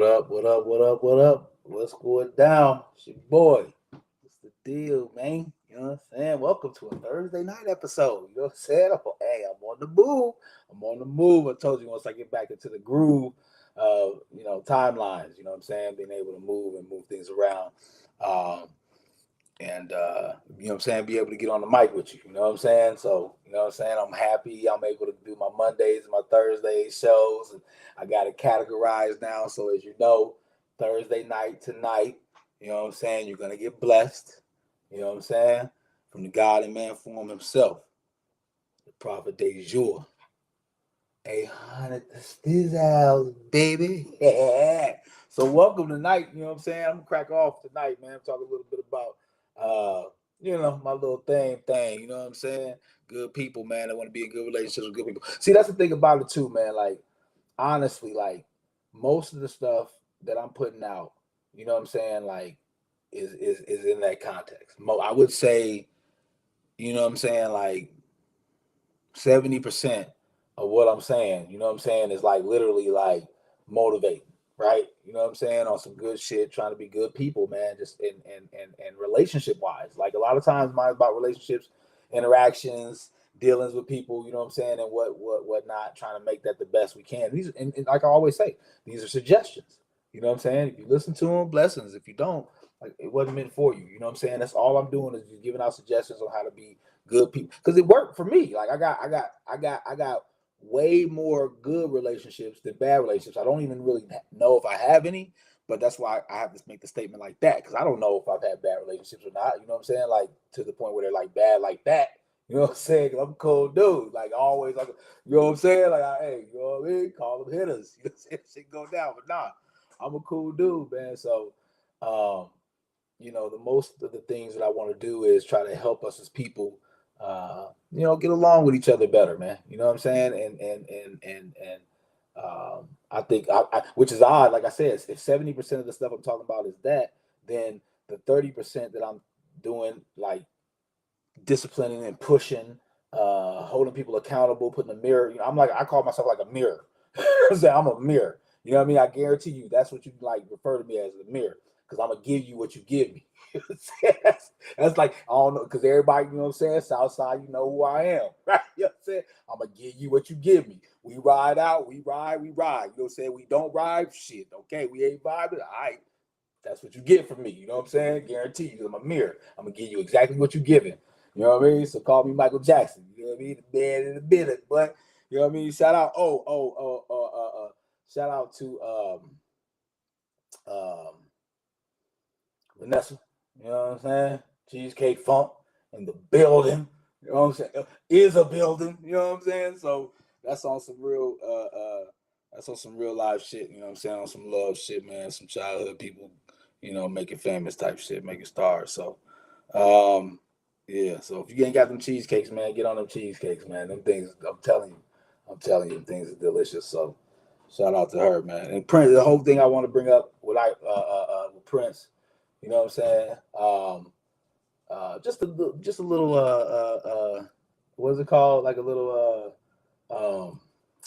What up? What up? What up? What up? What's going down? It's your boy. What's the deal, man? You know what I'm saying? Welcome to a Thursday night episode. You know what I'm saying? Hey, I'm on the move. I'm on the move. I told you once I get back into the groove of, timelines, you know what I'm saying? Being able to move and move things around. Um, and you know what I'm saying, be able to get on the mic with you. You know what I'm saying? So, you know what I'm saying? I'm happy I'm able to do my Mondays and my Thursdays shows. And I got it categorized now. So as you know, Thursday night tonight, you know what I'm saying, you're gonna get blessed. You know what I'm saying? From the God in man form himself, the prophet de jour. 800 Stizzles, baby. Yeah. So welcome tonight. You know what I'm saying? I'm gonna crack off tonight, man. Talk a little bit about my little thing. You know what I'm saying? Good people, man. I want to be in good relationships with good people. See, that's the thing about it too, man. Like, honestly, like most of the stuff that I'm putting out, you know what I'm saying, like, is in that context. I would say, you know what I'm saying, like 70% of what I'm saying, you know what I'm saying, is like literally like motivating, right? You know what I'm saying? On some good shit, trying to be good people, man, just in relationship wise. Like a lot of times mine's about relationships, interactions, dealings with people, you know what I'm saying, and what not, trying to make that the best we can. These and like I always say, these are suggestions. You know what I'm saying? If you listen to them, blessings. If you don't, like it wasn't meant for you. You know what I'm saying? That's all I'm doing is just giving out suggestions on how to be good people, because it worked for me. Like I got way more good relationships than bad relationships. I don't even really know if I have any, but that's why I have to make the statement like that, because I don't know if I've had bad relationships or not. You know what I'm saying? Like to the point where they're like bad like that. You know what I'm saying? I'm a cool dude. Like always, like you know what I'm saying? Like hey, you know what I mean? Call them hitters. You know what I'm saying? Shit go down, but nah, I'm a cool dude, man. So, the most of the things that I want to do is try to help us as people, get along with each other better, man. You know what I'm saying? And I think which is odd. Like I said, if 70% of the stuff I'm talking about is that, then the 30% that I'm doing, like disciplining and pushing, holding people accountable, putting a mirror. I call myself like a mirror. I'm a mirror. You know what I mean? I guarantee you that's what you like refer to me as, the mirror, because I'm gonna give you what you give me. that's like, I don't know, because everybody, you know what I'm saying, Southside, you know who I am, right? You know what I'm saying? I'm gonna give you what you give me. We ride out, we ride. You know what I'm saying? We don't ride, shit. Okay, we ain't vibing. All right, that's what you get from me. You know what I'm saying? Guarantee you, I'm a mirror. I'm gonna give you exactly what you're giving. You know what I mean? So call me Michael Jackson. You know what I mean? The man in the minute, but you know what I mean? Shout out. Shout out to um, Vanessa. You know what I'm saying? Cheesecake Funk in the building. You know what I'm saying? Is a building. You know what I'm saying? So that's on some real that's on some real life shit. You know what I'm saying? On some love shit, man. Some childhood people, making famous type shit, making stars. So yeah. So if you ain't got them cheesecakes, man, get on them cheesecakes, man. Them things, I'm telling you, them things are delicious. So shout out to her, man. And Prince, the whole thing I want to bring up with Prince, you know what I'm saying? Just a little what is it called? Like a little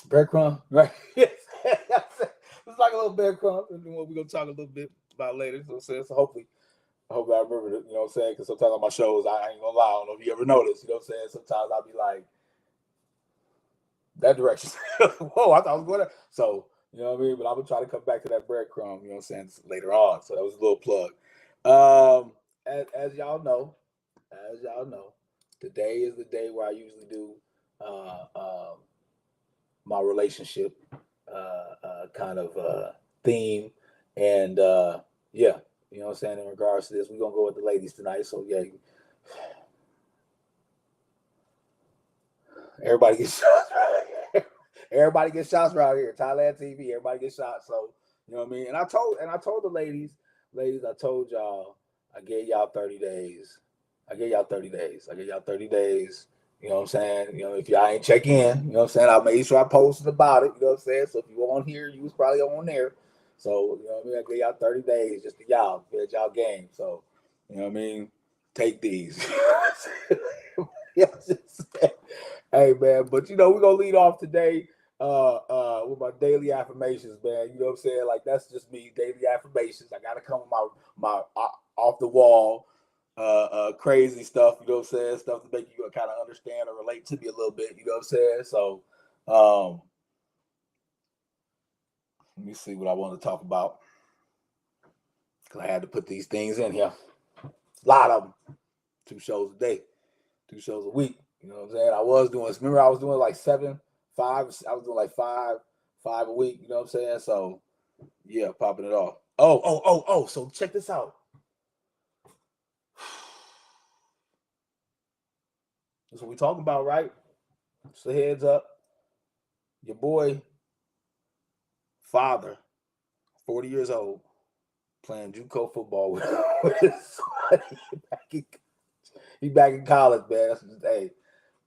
breadcrumb, right? It's like a little breadcrumb, and what we're gonna talk a little bit about later. So hopefully, I hope I remember it. You know what I'm saying? Because sometimes on my shows, I ain't gonna lie. I don't know if you ever noticed. You know what I'm saying? Sometimes I'll be like, that direction. Whoa, I thought I was going there. So, you know what I mean? But I'm going to try to come back to that breadcrumb, you know what I'm saying, later on. So that was a little plug. As y'all know, today is the day where I usually do my relationship kind of theme. And yeah, you know what I'm saying, in regards to this, we're going to go with the ladies tonight. So, yeah, everybody gets shots right here. Everybody gets shots right here. Thailand TV, everybody gets shots. So, you know what I mean? And I told the ladies, I told y'all, I gave y'all 30 days. I gave y'all 30 days. You know what I'm saying? If y'all ain't check in, you know what I'm saying? I made sure I posted about it, you know what I'm saying? So if you were on here, you was probably on there. So, you know what I mean? I gave y'all 30 days just to y'all, get y'all game. So, you know what I mean? Take these. Yeah, hey man, but we're gonna lead off today with my daily affirmations, man. You know what I'm saying? Like that's just me, daily affirmations. I gotta come with my off the wall, crazy stuff. You know what I'm saying? Stuff to make you kind of understand or relate to me a little bit. You know what I'm saying? So, let me see what I want to talk about because I had to put these things in here. A lot of them. 2 shows a day, 2 shows a week. You know what I'm saying? I was doing like 7, 5. I was doing like 5 a week. You know what I'm saying? So yeah, popping it off. Oh. So check this out. That's what we talking about, right? So heads up. Your boy, father, 40 years old, playing JUCO football with his son. He back in college, man. That's just, hey,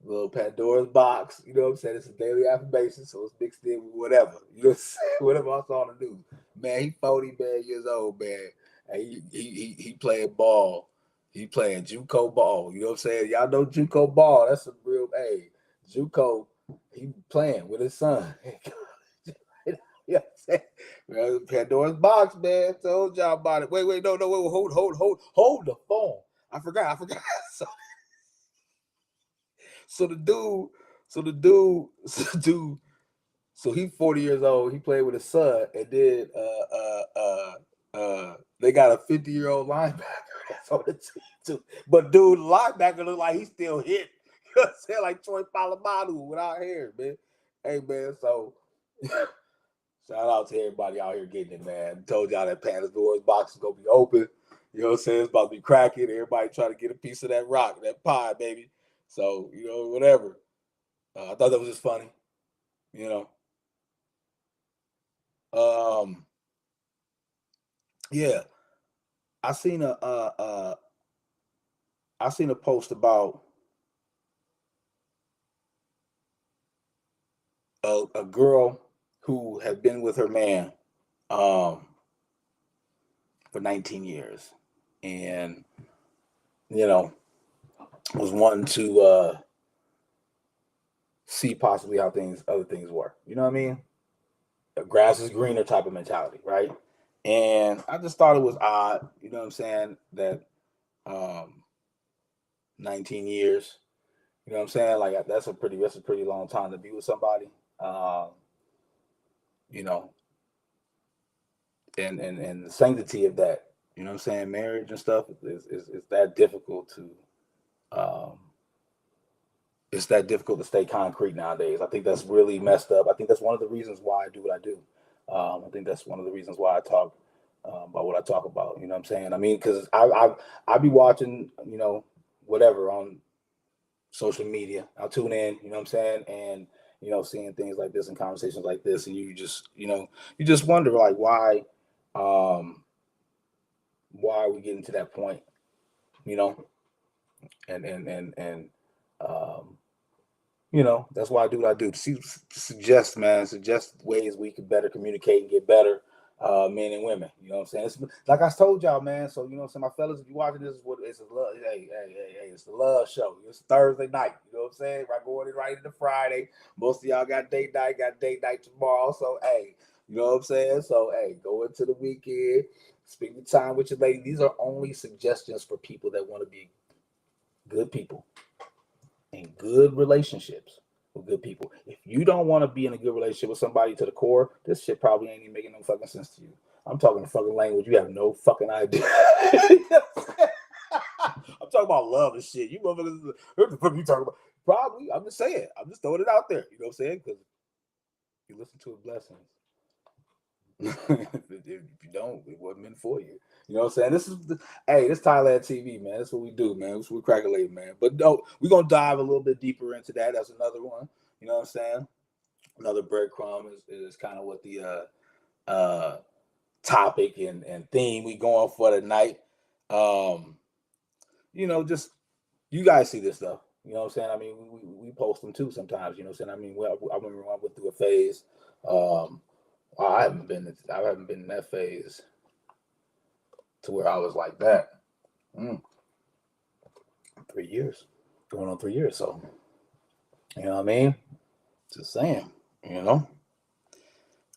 little Pandora's box. You know what I'm saying? It's a daily affirmation, so it's mixed in with whatever. You know what I'm saying? Whatever I saw on the news. Man, he 40 years old, man. And he playing ball. He playing JUCO ball. You know what I'm saying? Y'all know JUCO ball. That's a real, hey, JUCO, he playing with his son. You know what I'm saying? Man, Pandora's box, man. Told y'all about it. Wait, no, hold the phone. I forgot. So he 40 years old. He played with his son, and then they got a 50-year-old linebacker that's on the team too. But dude, linebacker look like he's still hit. You know what I'm saying? Like Troy Polamalu without hair, man. Hey man, so shout out to everybody out here getting it, man. Told y'all that Pandora's box is gonna be open. You know what I'm saying? It's about to be cracking. Everybody trying to get a piece of that rock, that pie, baby. So, you know, whatever. I thought that was just funny, you know. Yeah, I seen a post about a girl who had been with her man for 19 years, and you know was wanting to see possibly how other things were. You know what I mean? A grass is greener type of mentality, right? And I just thought it was odd. You know what I'm saying? That 19 years. You know what I'm saying? Like that's a pretty long time to be with somebody. You know, and the sanctity of that. You know what I'm saying? Marriage and stuff is that difficult to um it's that difficult to stay concrete nowadays. I think that's really messed up. I think that's one of the reasons why I do what I do. I think that's one of the reasons why I talk about what I talk about. You know what I'm saying? I mean, because I be watching, you know, whatever on social media. I'll tune in, you know what I'm saying? And, you know, seeing things like this and conversations like this, and you just, you know, you just wonder like why are we getting to that point, you know? And um you know, that's why I do what I do. Suggest ways we can better communicate and get better, men and women. You know what I'm saying? It's, like I told y'all, man. So you know what I'm saying, my fellas, if you watching this, it's a love. Hey, it's the love show. It's Thursday night. You know what I'm saying? Right, going right into Friday. Most of y'all got date night tomorrow. So hey, you know what I'm saying? So hey, go into the weekend, spend the time with your lady. These are only suggestions for people that want to be good people in good relationships with good people. If you don't want to be in a good relationship with somebody to the core, this shit probably ain't even making no fucking sense to you. I'm talking a fucking language you have no fucking idea. I'm talking about love and shit. You motherfuckers, what the fuck you talking about? Probably. I'm just saying. I'm just throwing it out there. You know what I'm saying? Because you listen to a blessing. If you don't, it wasn't meant for you. You know what I'm saying? This Thailand TV, man. That's what we do, man. That's what we crackling, man. But no, we're gonna dive a little bit deeper into that. That's another one. You know what I'm saying? Another breadcrumb is kind of what the topic and theme we going for tonight. You know, just you guys see this stuff. You know what I'm saying? I mean, we post them too sometimes. You know what I'm saying? I mean, I remember when I went through a phase. I haven't been in that phase to where I was like that. 3 years, going on 3 years. So, you know what I mean? Just saying, you know.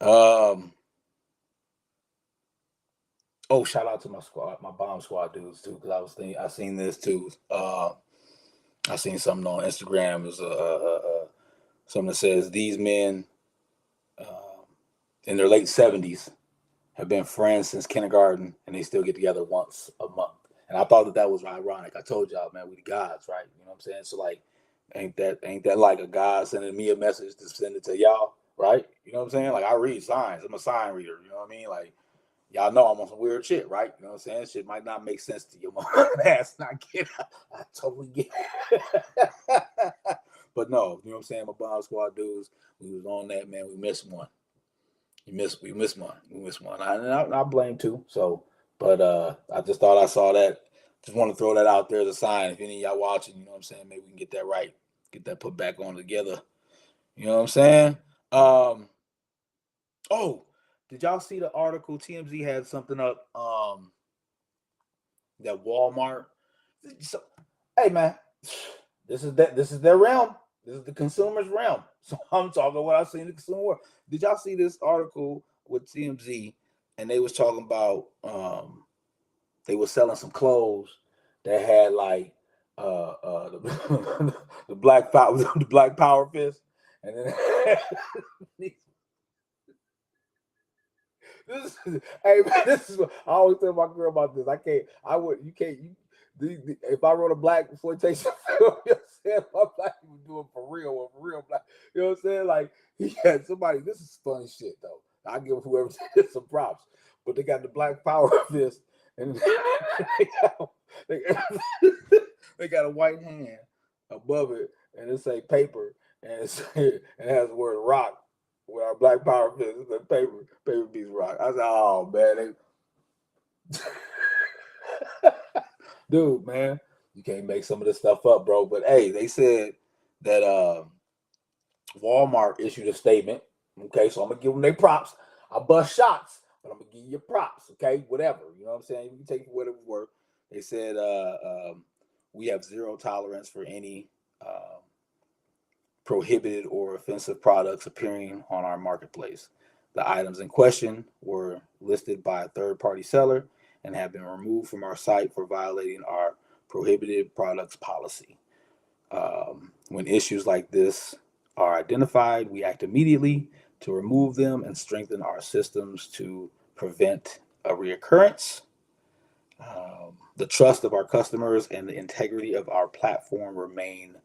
Oh, shout out to my squad, my bomb squad dudes too, because I seen this too. I seen something on Instagram. It was something that says these men in their late 70s have been friends since kindergarten, and they still get together once a month. And I thought that was ironic. I told y'all, man, we the gods, right? You know what I'm saying? So like, ain't that like a God sending me a message to send it to y'all, right? You know what I'm saying? Like I read signs. I'm a sign reader. You know what I mean? Like y'all know I'm on some weird shit, right? You know what I'm saying? Shit might not make sense to your ass. And I get it. I totally get it. But no, you know what I'm saying? My bomb squad dudes, we was on that, man. We missed one. We missed one. We missed one. I blame too. So, but I just thought I saw that. Just want to throw that out there as a sign. If any of y'all watching, you know what I'm saying, maybe we can get that right, get that put back on together. You know what I'm saying? Oh, did y'all see the article? TMZ had something up. That Walmart. So, hey man, this is their realm. This is the consumer's realm. So I'm talking what I see in the consumer world. Did y'all see this article with TMZ? And they was talking about they were selling some clothes that had like the black power the black power fist, and then hey man, this is what I always tell my girl about this. If I wrote a black exploitation film, you know what I'm saying? My black people do it for real black. You know what I'm saying? Like he had somebody. This is funny shit though. I give whoever did some props, but they got the black power fist, and they got, they got a white hand above it, and it say paper, and it has the word rock. With our black power fist, it's like paper beats rock. I said, oh man, dude, man, you can't make some of this stuff up, bro. But hey, they said that Walmart issued a statement. Okay, so I'm gonna give them their props. I bust shots, but I'm gonna give you your props. Okay, whatever. You know what I'm saying? You can take it for whatever it's worth. They said we have zero tolerance for any prohibited or offensive products appearing on our marketplace. The items in question were listed by a third-party seller and have been removed from our site for violating our prohibited products policy. When issues like this are identified, we act immediately to remove them and strengthen our systems to prevent a reoccurrence. The trust of our customers and the integrity of our platform remain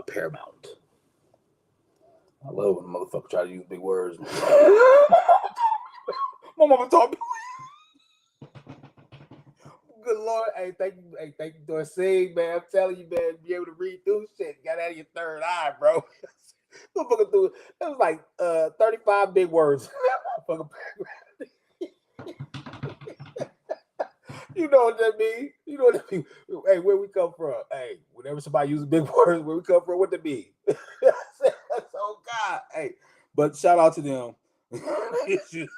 paramount. I love when a motherfucker try to use big words. My mama taught me. Good Lord. Hey, thank you, Dorsey, man. I'm telling you, man, be able to read through shit. Got out of your third eye, bro. Motherfucker through it. It was like 35 big words. You know what that mean? You know what that mean? Hey, where we come from? Hey, whenever somebody uses big words, where we come from, what that mean? Oh God. Hey, but shout out to them.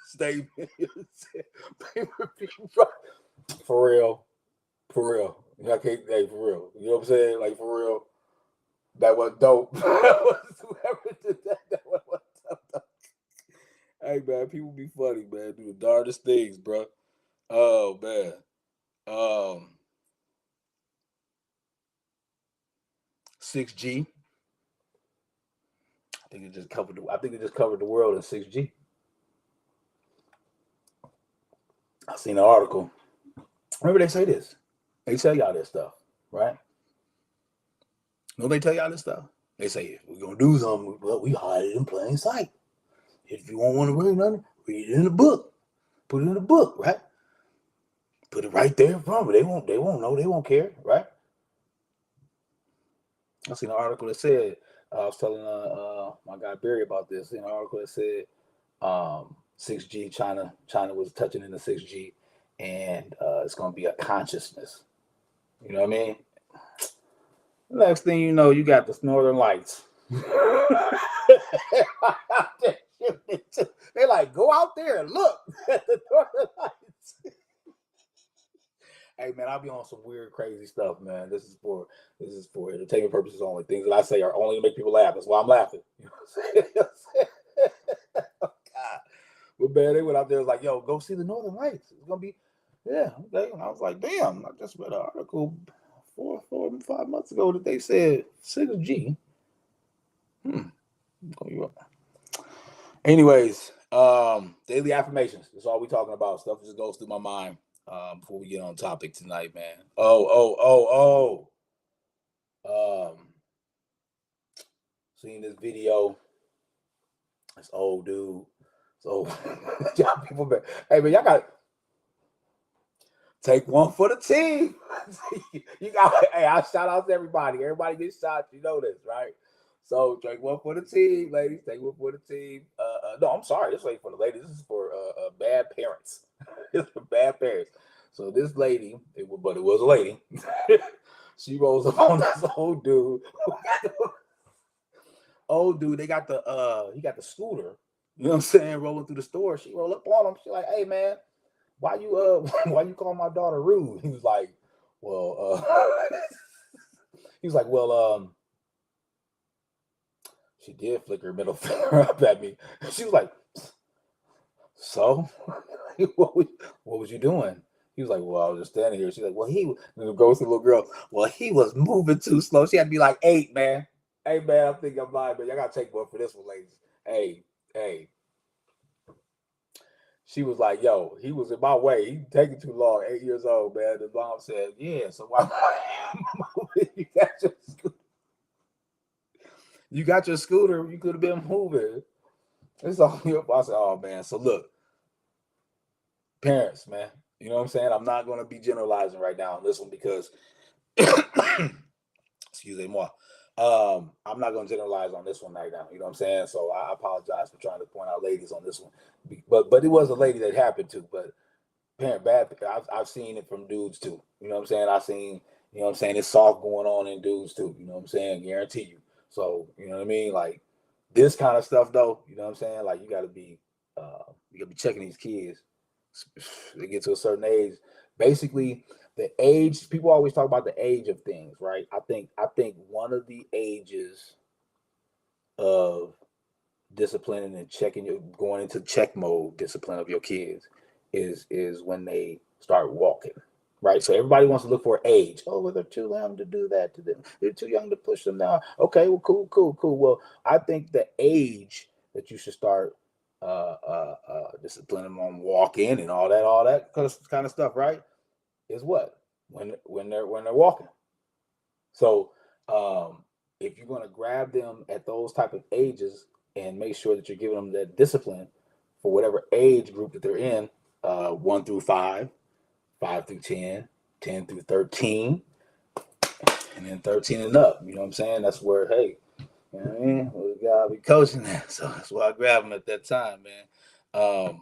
Statement. For real. For real. I can't, hey, for real. You know what I'm saying? Like, for real. That was dope. Whoever did that was dope. Hey, man, people be funny, man. Do the darndest things, bro. Oh, man. 6G. I think it just covered the world in 6G. I seen an article. Remember they say this. They tell y'all this stuff, right? No, they tell y'all this stuff. They say if we're gonna do something, but we hide it in plain sight. If you don't want to read nothing, read it in the book. Put it in the book, right? Put it right there in front of it. They won't know, they won't care, right? I seen an article that said, I was telling my guy Barry about this. In an article that said 6G, China was touching into 6G, and it's going to be a consciousness. You know what I mean? Next thing you know, you got the Northern Lights. They like, go out there and look at the Northern Lights. Hey man, I'll be on some weird, crazy stuff, man. This is for entertainment purposes only. Things that I say are only to make people laugh. That's why I'm laughing. You know what I'm saying? Oh, God. But man, they went out there and was like, yo, go see the Northern Lights. It's gonna be, yeah. Okay. And I was like, damn, I just read an article 5 months ago that they said 6G. Anyways, daily affirmations. That's all we talking about. Stuff just goes through my mind before we get on topic tonight, man. Seeing this video. This old dude. So y'all people, hey man, y'all got take one for the team. You got, hey, I shout out to everybody. Everybody gets shots. You know this, right? So take one for the team, ladies. Take one for the team. No, I'm sorry. This ain't for the ladies. This is for bad parents. It's for bad parents. So this lady, it was a lady. She rolls up on this old dude. Old dude, they got he got the scooter. You know what I'm saying? Rolling through the store. She roll up on him. She like, hey man, why you call my daughter rude? He was like, well, she did flick her middle finger up at me. She was like, so what was you doing? He was like, well, I was just standing here. She's like, well, goes to the little girl. Well, he was moving too slow. She had to be like 8, man. Hey, man, I think I'm lying, but y'all got to take one for this one, ladies. Hey. She was like, yo, he was in my way. He taking too long. 8 years old, man. The mom said, yeah, so why you got your scooter. You could have been moving. It's all your boss. Oh, man. So look, parents, man, you know what I'm saying? I'm not going to be generalizing right now on this one because, excusez-moi. I'm not going to generalize on this one right now. You know what I'm saying? So I apologize for trying to point out ladies on this one. But it was a lady that happened to. But parent bad. I've seen it from dudes too. You know what I'm saying? I've seen, you know what I'm saying, it's soft going on in dudes too. You know what I'm saying? Guarantee you. So, you know what I mean? Like this kind of stuff though, you know what I'm saying? Like you gotta be checking these kids. They get to a certain age. Basically, the age, people always talk about the age of things, right? I think one of the ages of disciplining and going into check mode discipline of your kids is when they start walking, right? So everybody wants to look for age. Oh, well, they're too young to do that to them. They're too young to push them down. Okay, well, cool. Well, I think the age that you should start disciplining them on walking and all that kind of stuff, right? Is what? When they're walking. So if you're going to grab them at those type of ages and make sure that you're giving them that discipline for whatever age group that they're in, 1 through 5, 5 through 10, 10 through 13, and then 13 and up. You know what I'm saying? That's where, hey, you know what I mean? We gotta be coaching that. So that's why I grabbed them at that time, man.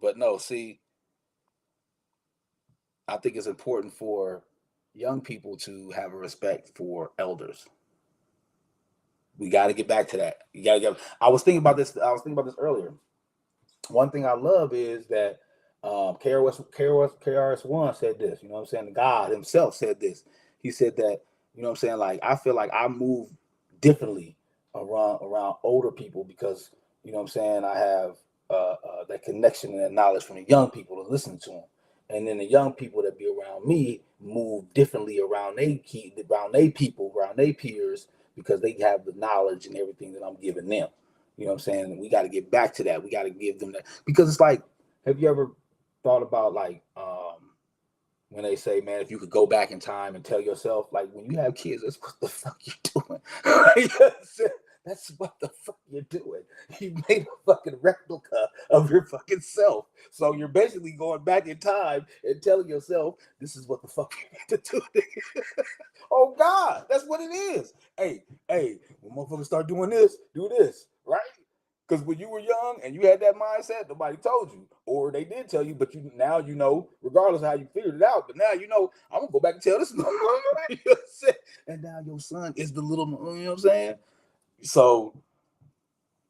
But no, see, I think it's important for young people to have a respect for elders. We got to get back to that. You got to get. I was thinking about this earlier. One thing I love is that KRS-One said this. You know what I'm saying? God himself said this. He said that, you know what I'm saying? Like, I feel like I move differently around older people because, you know what I'm saying, I have that connection and that knowledge from the young people to listen to them. And then the young people that be around me move differently around their people, around their peers, because they have the knowledge and everything that I'm giving them. You know what I'm saying? We got to get back to that. We got to give them that. Because it's like, have you ever thought about like when they say, man, if you could go back in time and tell yourself, like when you have kids, that's what the fuck you doing. That's what the fuck you're doing. You made a fucking replica of your fucking self. So you're basically going back in time and telling yourself, this is what the fuck you need to do. Oh God, that's what it is. Hey, when motherfuckers start doing this, do this, right? Because when you were young and you had that mindset, nobody told you, or they did tell you, but now you know, regardless of how you figured it out. But now you know, I'm gonna go back and tell this. You know what I'm saying? And now your son is the little, you know what I'm saying? So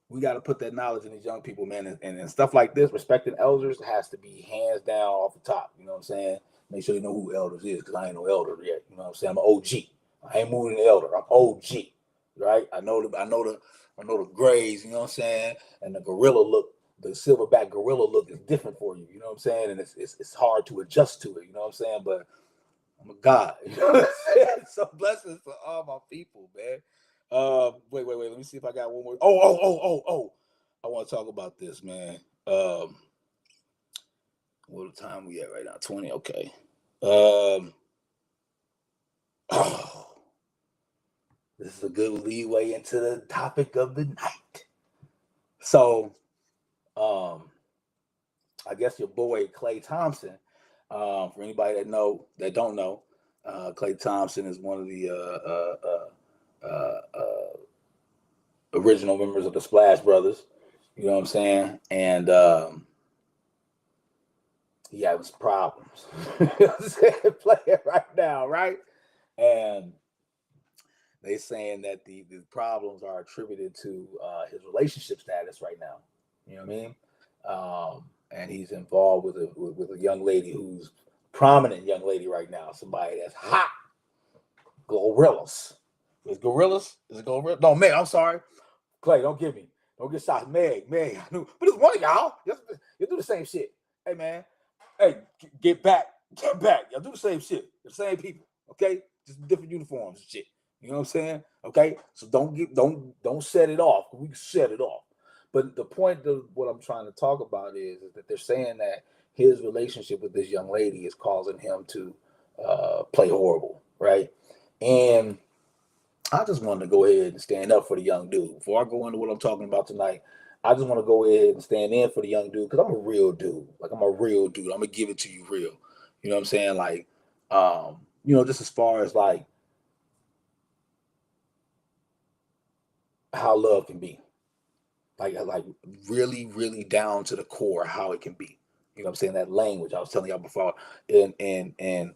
we got to put that knowledge in these young people, man, and stuff like this. Respecting elders has to be hands down off the top. You know what I'm saying? Make sure you know who elders is, because I ain't no elder yet. You know what I'm saying? I'm an OG. I ain't moving the elder. I'm OG, right? I know the grays. You know what I'm saying? And the gorilla look the silverback gorilla look is different for you. You know what I'm saying? And it's hard to adjust to it. You know what I'm saying? But I'm a God. You know what I'm saying? So blessings to all my people, man. Wait. Let me see if I got one more. Oh. I want to talk about this, man. What time we at right now? 20. Okay. Oh, this is a good leeway into the topic of the night. So, I guess your boy Klay Thompson. For anybody that don't know, Klay Thompson is one of the original members of the Splash Brothers. You know what I'm saying? And he has problems. You know what I'm saying? Playing right now, right? And they saying that the problems are attributed to his relationship status right now. You know what I mean? And he's involved with a young lady who's prominent young lady right now. Somebody that's hot. Gorillas. Is Gorillas? Is it Gorillas? No, Meg. I'm sorry, Klay. Don't get me. Don't get shot. Meg. I knew, but it's one of y'all. You do the same shit. Hey man. Hey, get back. Y'all do the same shit. The same people. Okay, just different uniforms and shit. You know what I'm saying? Okay, so don't set it off. We can set it off. But the point of what I'm trying to talk about is that they're saying that his relationship with this young lady is causing him to play horrible, right? And I just wanted to go ahead and stand up for the young dude. Before I go into what I'm talking about tonight, I just want to go ahead and stand in for the young dude because I'm a real dude. Like, I'm a real dude. I'm gonna give it to you real. You know what I'm saying? Like, just as far as like how love can be. Like really, really down to the core how it can be. You know what I'm saying? That language I was telling y'all before. And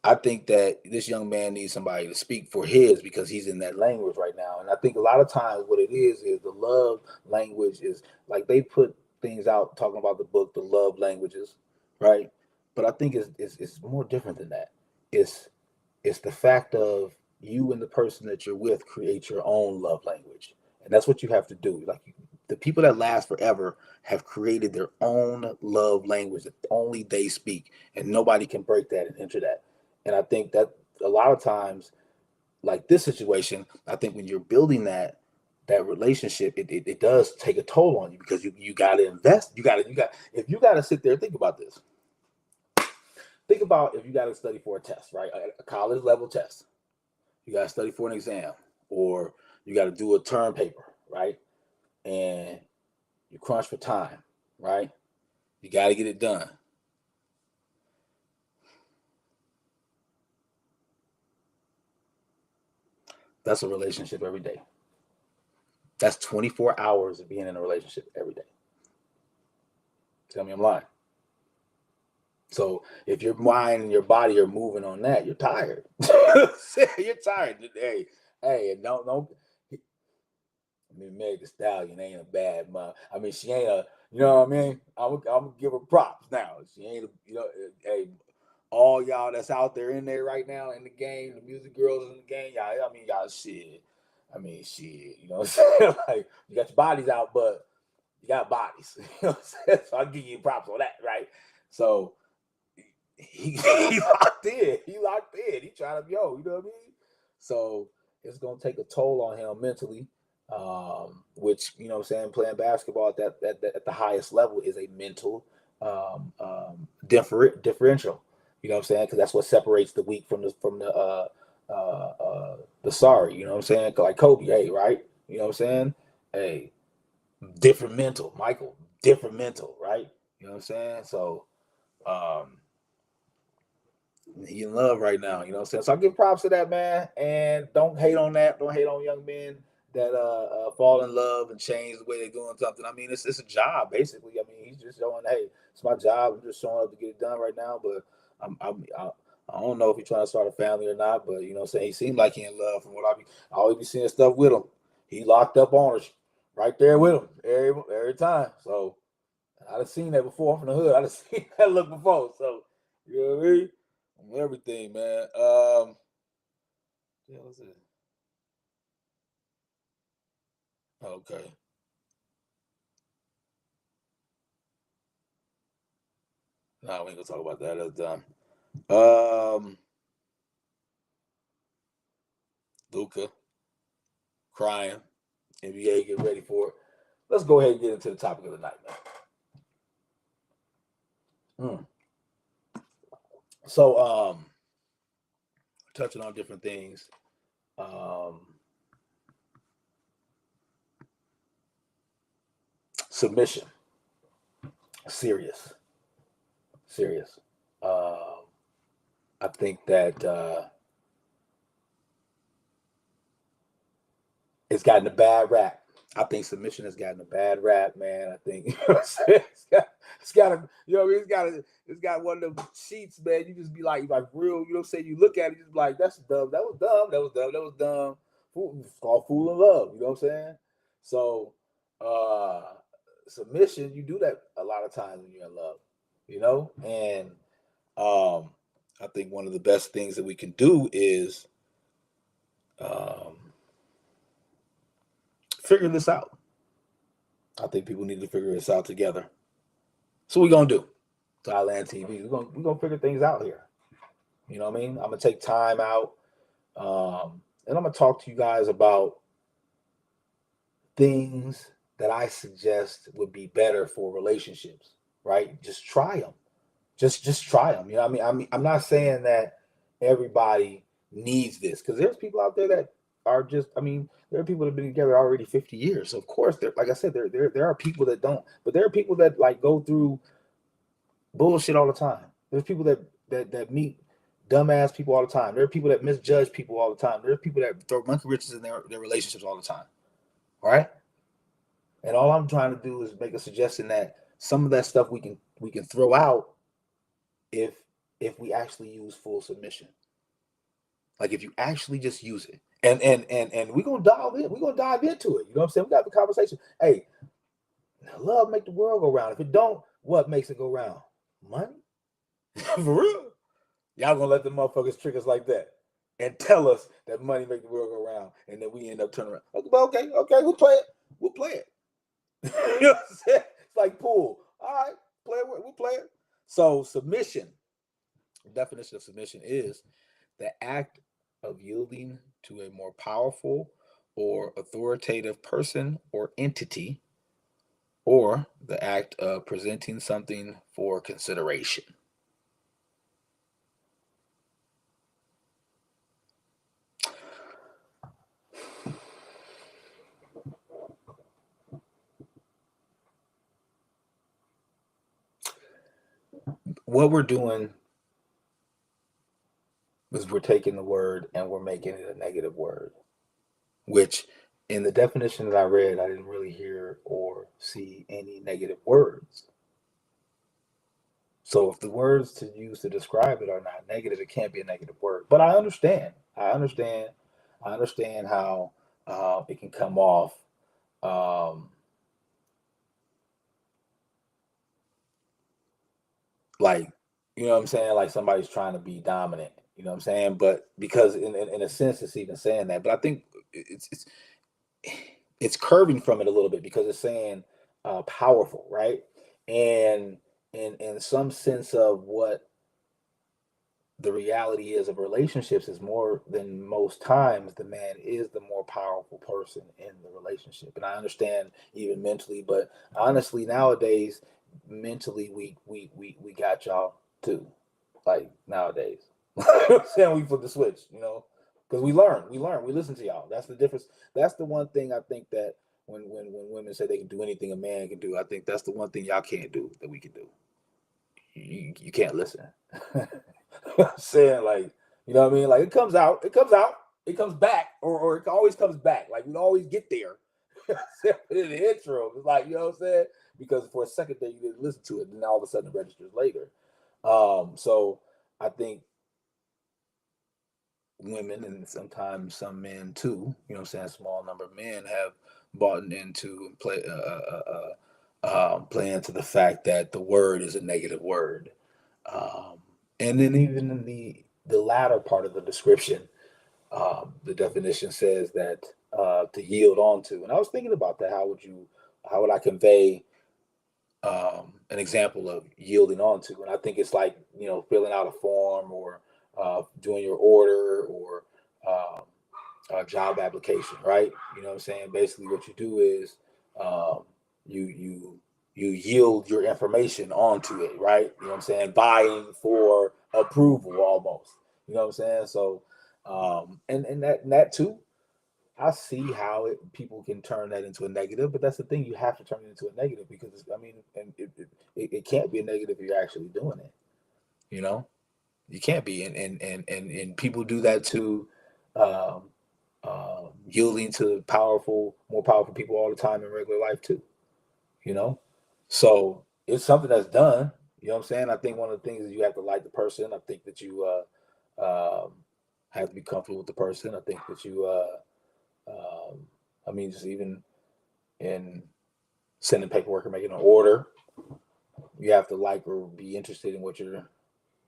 I think that this young man needs somebody to speak for his because he's in that language right now. And I think a lot of times what it is the love language is like they put things out talking about the book, the love languages, right? But I think it's more different than that. It's the fact of you and the person that you're with create your own love language. And that's what you have to do. Like the people that last forever have created their own love language that only they speak. And nobody can break that and enter that. And I think that a lot of times, like this situation, I think when you're building that relationship, it does take a toll on you because you got to invest. If you got to sit there, think about this. Think about if you got to study for a test, right? A college level test. You got to study for an exam, or you got to do a term paper, right? And you crunch for time, right? You got to get it done. That's a relationship every day. That's 24 hours of being in a relationship every day. Tell me I'm lying. So if your mind and your body are moving on that, you're tired. You're tired. Hey, and don't. I mean, Meg Thee Stallion ain't a bad mom. I mean, she ain't a. You know what I mean? I'm gonna give her props now. She ain't a. Hey, all y'all that's out there in there right now in the game, the music girls in the game, y'all. I mean, y'all shit. I mean, shit. You know what I'm saying? Like, you got your bodies out, but you got bodies. You know what I'm saying? So I give you props on that, right? So he locked in. He locked in. He tried to you know what I mean? So it's gonna take a toll on him mentally. Which, you know what I'm saying, playing basketball at the highest level is a mental differential. You know what I'm saying? Because that's what separates the weak from the sorry. You know what I'm saying? Like Kobe, hey, right? You know what I'm saying? Hey, different mental, Michael, different mental, right? You know what I'm saying? So he in love right now, you know what I'm saying? So I give props to that, man. And don't hate on that. Don't hate on young men that fall in love and change the way they're doing something. I mean, it's a job, basically. I mean, he's just showing, hey, it's my job. I'm just showing up to get it done right now. But I don't know if he's trying to start a family or not, but you know what I'm saying? He seemed like he in love from what I always be seeing stuff with him. He locked up on her right there with him every time. So I've seen that before. I'm from the hood. I've seen that look before. So you know what I mean? Everything, man. Yeah, what's it? Okay. No, we ain't gonna talk about that. That's dumb. Luka crying. NBA get ready for it. Let's go ahead and get into the topic of the night, man. So, touching on different things. Submission. Serious. I think that it's gotten a bad rap. I think submission has gotten a bad rap, man. I think it's got a, you know what I mean? It's got one of them sheets, man. You just be like real, you know what I'm saying? You look at it, you just be like, that's dumb. That was dumb. It's called fool in love, you know what I'm saying? So submission, you do that a lot of times when you're in love, you know? And I think one of the best things that we can do is figure this out. I think people need to figure this out together. So what we gonna do? Thailand TV. We're gonna figure things out here. You know what I mean? I'm gonna take time out, and I'm gonna talk to you guys about things that I suggest would be better for relationships. Right? Just try them. Just try them. You know what I mean? I'm not saying that everybody needs this, because there's people out there that are just, I mean, there are people that have been together already 50 years. So of course, like I said, there are people that don't, but there are people that like go through bullshit all the time. There's people that meet dumbass people all the time. There are people that misjudge people all the time. There are people that throw monkey wrenches in their relationships all the time. All right? And all I'm trying to do is make a suggestion that some of that stuff we can throw out if we actually use full submission. Like if you actually just use it. And we're gonna dive into it. You know what I'm saying? We got the conversation. Hey, love make the world go round. If it don't, what makes it go round? Money? For real? Y'all gonna let the motherfuckers trick us like that and tell us that money make the world go round, and then we end up turning around. Okay, we'll play it. We'll play it. You know what I'm saying? It's like pool. All right, we'll play it. So submission, the definition of submission is the act of yielding to a more powerful or authoritative person or entity, or the act of presenting something for consideration. What we're doing is we're taking the word and we're making it a negative word, which in the definition that I read, I didn't really hear or see any negative words. So if the words to use to describe it are not negative, it can't be a negative word. But I understand how it can come off like, you know what I'm saying, like somebody's trying to be dominant. You know what I'm saying? But because in a sense, it's even saying that. But I think it's curving from it a little bit, because it's saying powerful, right? And in some sense of what the reality is of relationships is, more than most times the man is the more powerful person in the relationship. And I understand even mentally, but honestly nowadays mentally we got y'all too. Like nowadays. Saying we flip the switch, you know, because we listen to y'all. That's the difference. That's the one thing I think that when women say they can do anything a man can do, I think that's the one thing y'all can't do that we can do. You can't listen. I'm saying, like, you know what I mean? Like it comes back, or it always comes back. Like we always get there. In the intro, it's like, you know what I'm saying? Because for a second there you didn't listen to it, and then all of a sudden it registers later. So I think women, and sometimes some men too, you know what I'm saying, a small number of men have bought into and play into the fact that the word is a negative word. And then even in the latter part of the description, the definition says that to yield onto. And I was thinking about that. How would I convey an example of yielding onto. And I think it's like, filling out a form or doing your order or a job application, right? You know what I'm saying? Basically, what you do is you yield your information onto it, right? You know what I'm saying? Buying for approval, almost. You know what I'm saying? So, and that too, I see how people can turn that into a negative, but that's the thing. You have to turn it into a negative because and it can't be a negative if you're actually doing it. You can't be, and people do that too, um, yielding to more powerful people all the time in regular life too. You know, so it's something that's done. You know what I'm saying? I think one of the things is you have to like the person. I think that you have to be comfortable with the person. I think that you just even in sending paperwork or making an order, you have to like or be interested in what you're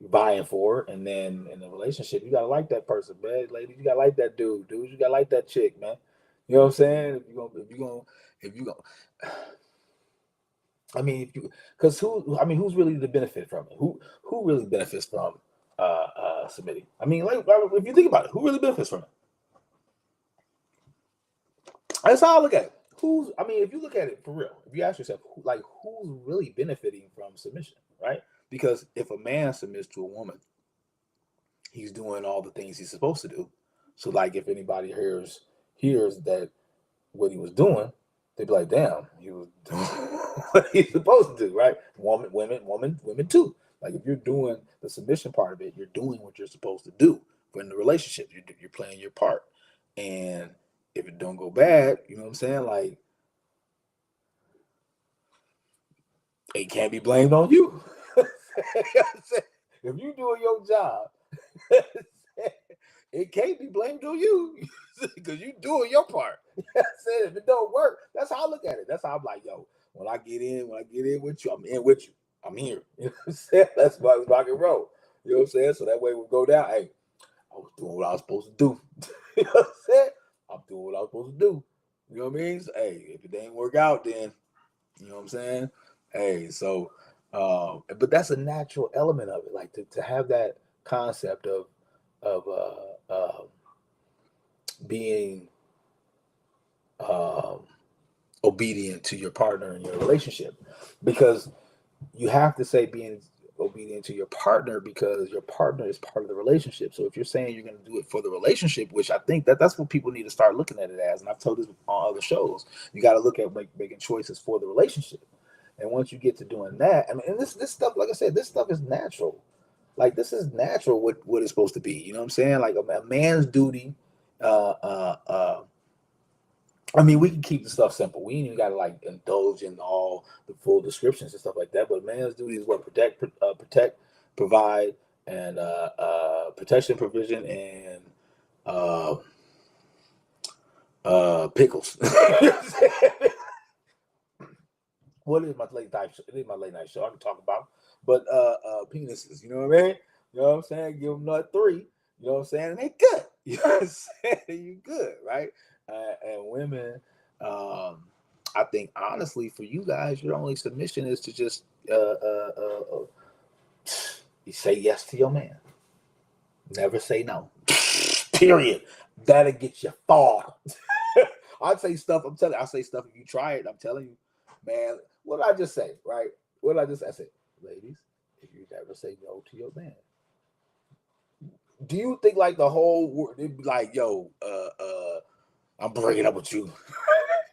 buying for. And then in a relationship, you gotta like that person, man. Ladies, you gotta like that dude. Dudes, you gotta like that chick, man. You know what I'm saying? If you gonna because who's really the benefit from it? Who really benefits from submitting? If you think about it, who really benefits from it? That's how I look at it. If you look at it for real, if you ask yourself, who's really benefiting from submission, right? Because if a man submits to a woman, he's doing all the things he's supposed to do. So, like, if anybody hears that what he was doing, they'd be like, "Damn, he was doing what he's supposed to do," right? Women too. Like, if you're doing the submission part of it, you're doing what you're supposed to do. But in the relationship, you're playing your part, and if it don't go bad, you know what I'm saying? Like, it can't be blamed on you. You know what I'm saying? If you're doing your job, it can't be blamed on you because you doing your part. You know what I'm saying? If it don't work, that's how I look at it. That's how I'm like, yo, when I get in with you, I'm in with you. I'm here. You know what I'm saying? That's why it's rock and roll. You know what I'm saying? So that way we'll go down. Hey, I was doing what I was supposed to do. You know what I'm saying? I'm doing what I was supposed to do. You know what I mean? So, hey, if it ain't work out, then you know what I'm saying? Hey, so but that's a natural element of it, like to have that concept of being obedient to your partner in your relationship, because you have to say being obedient to your partner because your partner is part of the relationship. So if you're saying you're going to do it for the relationship, which I think that's what people need to start looking at it as, and I've told this on other shows, you got to look at making choices for the relationship. And once you get to doing that, and this stuff, like I said, this stuff is natural. Like, this is natural what it's supposed to be. You know what I'm saying? Like a man's duty. We can keep the stuff simple. We ain't even got to like indulge in all the full descriptions and stuff like that. But man's duty is what? Protect, provide, and protection, provision, and pickles. What is my late night show? It is my late night show. I can talk about, but penises. You know what I mean? You know what I'm saying? Give them nut 3. You know what I'm saying? And they good. You know what I'm saying? You good, right? And women, I think honestly, for you guys, your only submission is to just you say yes to your man. Never say no. Period. That'll get you far. I'd say stuff. I'll say stuff if you try it. I'm telling you, man. What did I just say? Right? What did I just say? I said, ladies, if you never say no to your man, do you think like the whole world, it'd be like, yo, I'm breaking up with you?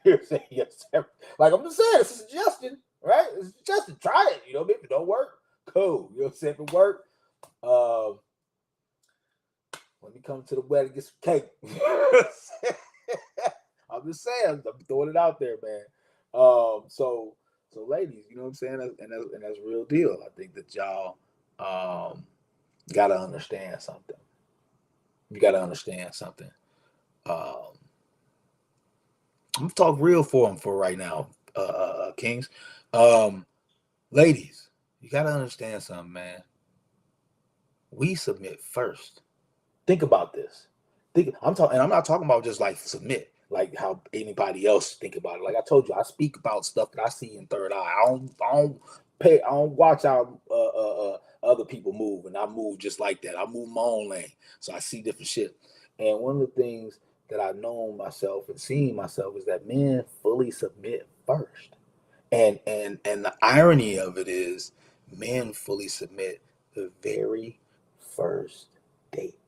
You're saying yes. Like, I'm just saying, it's a suggestion, right? It's a suggestion. Try it. You know, if it don't work, cool. You know what I'm saying? If it work, let me come to the wedding and get some cake. I'm just saying, I'm throwing it out there, man. So ladies, you know what I'm saying? And that's real deal. I think that y'all gotta understand something. You gotta understand something. I'm gonna talk real for them for right now, Kings. Ladies, you gotta understand something, man. We submit first. Think about this. I'm not talking about just like submit. like how anybody else think about it. Like I told you, I speak about stuff that I see in third eye. I don't watch how other people move, and I move just like that. I move my own lane, so I see different shit. And one of the things that I've known myself and seen myself is that men fully submit first. And the irony of it is men fully submit the very first date.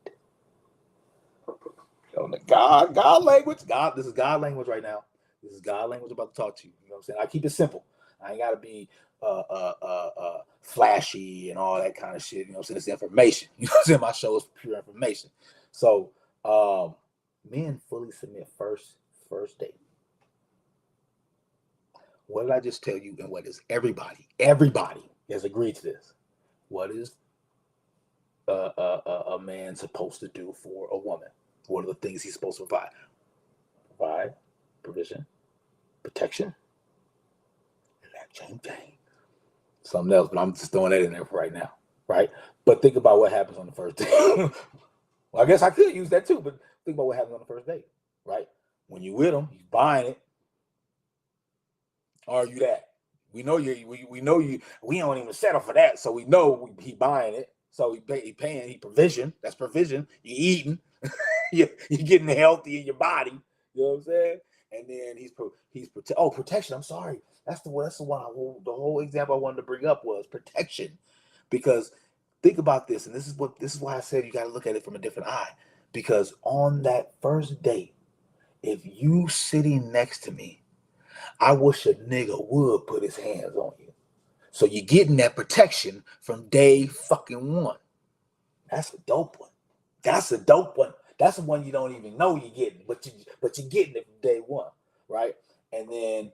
On the God language. This is God language right now. This is God language about to talk to you. You know what I'm saying? I keep it simple. I ain't gotta be flashy and all that kind of shit. You know what I'm saying? It's information. You know what I'm saying? My show is pure information. So men fully submit first date. What did I just tell you? And what is everybody has agreed to this. What is a man supposed to do for a woman? What are the things he's supposed to provide? Provide, provision, protection, and that chain. Something else, but I'm just throwing that in there for right now, right? But think about what happens on the first date. Well, I guess I could use that too, but think about what happens on the first date, right? When you with him, he's buying it. Are you that? We know you. We know you. We don't even settle for that, so we know he buying it. So he paying. He provision. That's provision. You eating. you're getting healthy in your body. You know what I'm saying? And then protection. I'm sorry. That's the one. The whole example I wanted to bring up was protection, because think about this, and this is why I said you got to look at it from a different eye. Because on that first date, if you sitting next to me, I wish a nigga would put his hands on you. So you're getting that protection from day fucking one. That's a dope one. That's a dope one. That's the one you don't even know you're getting, but you're getting it from day one, right? And then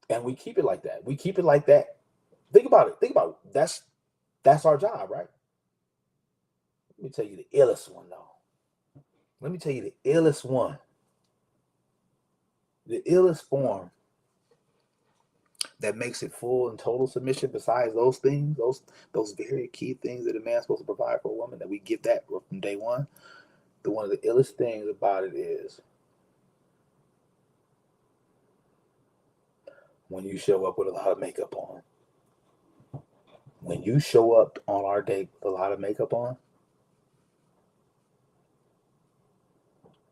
and we keep it like that. We keep it like that. Think about it. That's our job, right? Let me tell you the illest one though. Let me tell you the illest one. The illest form that makes it full and total submission, besides those things, those very key things that a man's supposed to provide for a woman, that we get that from day one. One of the illest things about it is when you show up with a lot of makeup on. When you show up on our date with a lot of makeup on,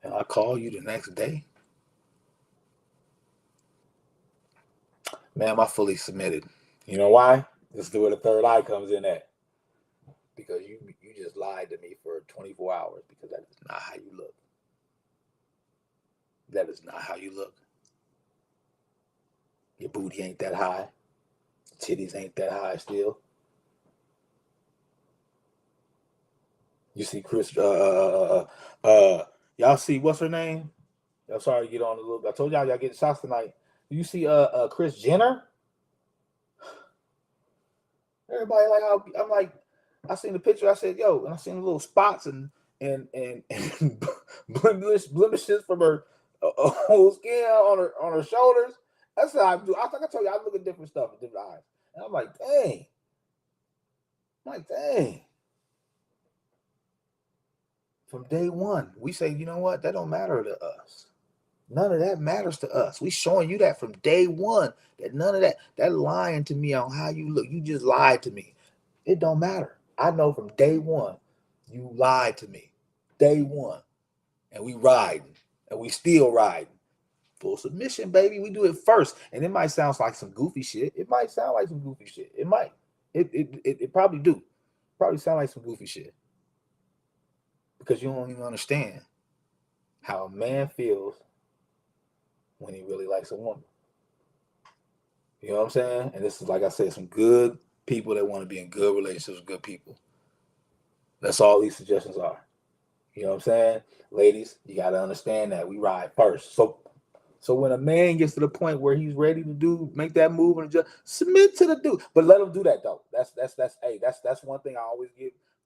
and I call you the next day, man, I'm fully submitted. You know why? This is where the third eye comes in at. Because you just lied to me for 24 hours, because that is not how you look. That is not how you look. Your booty ain't that high. Titties ain't that high still. You see Chris, y'all see, what's her name? I'm sorry to get on a little bit. I told y'all getting shots tonight. You see Chris Jenner? Everybody like, I'm like, I seen the picture. I said, yo, and I seen the little spots and blemishes from her whole skin on her shoulders. That's how I do. I think I told you I look at different stuff with different eyes, and I'm like, dang. From day one, we say, you know what? That don't matter to us. None of that matters to us. We showing you that from day one. That none of that lying to me on how you look. You just lied to me. It don't matter. I know from day one, you lied to me. Day one. And we riding. And we still riding. Full submission, baby. We do it first. And it might sound like some goofy shit. It might sound like some goofy shit. It might. It probably do. Probably sound like some goofy shit. Because you don't even understand how a man feels when he really likes a woman. You know what I'm saying? And this is, like I said, some good people that want to be in good relationships with good people. That's all these suggestions are. You know what I'm saying? Ladies, you got to understand that we ride first. So when a man gets to the point where he's ready to make that move and just submit to the dude, but let him do that though. That's one thing I always